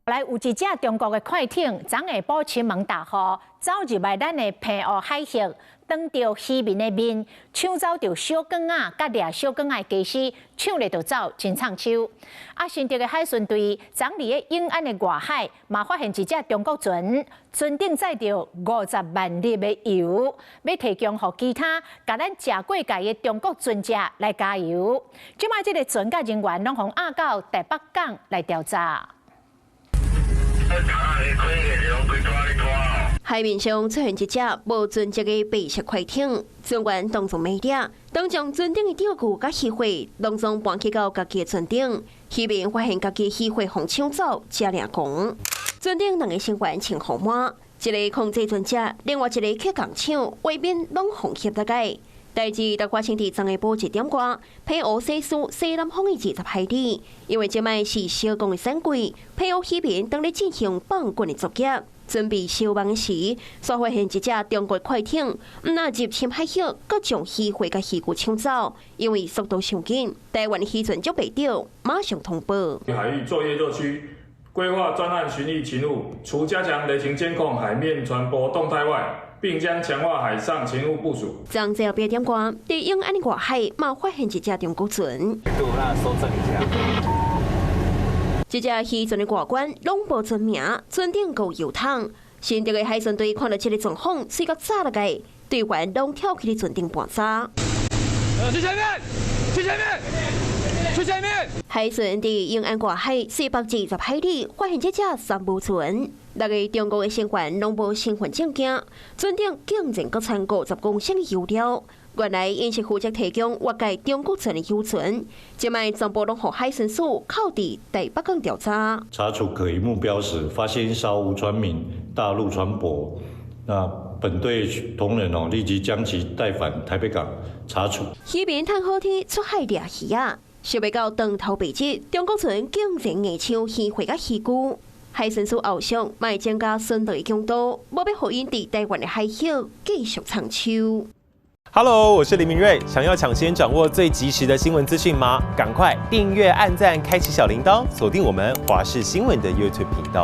来有一只中国的快艇，昨下晡亲门大河走入来咱的平湖海峡，当着渔民的面，抢走着小港仔甲掠小港仔的技师，抢了就走，真唱秋。新竹的海巡队昨伫个永安的外海，嘛发现一只中国船，船顶载着50万粒的油，要提供予其他甲咱食过界的中国船只来加油。即摆即个船甲人员拢互押到台北港来调查。 海面上出现一只无船籍的白色快艇，船员当作媒体，当将船顶的钓具甲渔货拢总搬去到家己的船顶。渔民发现家己渔货被抢走，才领讲。船顶两个成员穿红帽，一个控制船只，另外一个却共抢，外面拢红协大概。代志在发生伫昨下晡1点外，澎湖西苏西南方的20海里，因为这摆是小港的产季，澎湖渔民当咧进行放滚的作业。 准备收网时，所发现一只中国快艇，唔那入侵海峡，佮将渔货甲渔具抢走。因为速度上紧，台湾渔船就被钓，马上通报。海域作业热区规划专案巡弋勤务，除加强雷霆监控海面船舶动态外，并将强化海上勤务部署。昨早8点多，在永安外海嘛发现一只中国船。对，那搜证一下。 这只渔船的外观拢无船名，船顶有油桶。新竹的海巡队看到这个状况，随个炸了个，队员拢跳起伫船顶盘查。去前面，去前面，去前面！海巡伫永安外海420海里发现这只三无船，6个中国的成员拢无身份证件，船顶竟然阁掺50公升的油料。 原来因是负责提供外界中国船的油船，即卖全部拢互海巡署扣伫台北港调查。查处可疑目标时，发现稍无船名、大陆船舶，那本队同仁立即将其带返台北港查处。渔民趁好天出海掠鱼啊，想要到当头白日，中国船竟然硬抢渔货甲渔具。海巡署后续卖增加巡逻强度，要互因伫台湾的海峡继续长秋。 Hello， 我是林明瑞。想要抢先掌握最及时的新闻资讯吗？赶快订阅、按赞、开启小铃铛，锁定我们华视新闻的 YouTube 频道。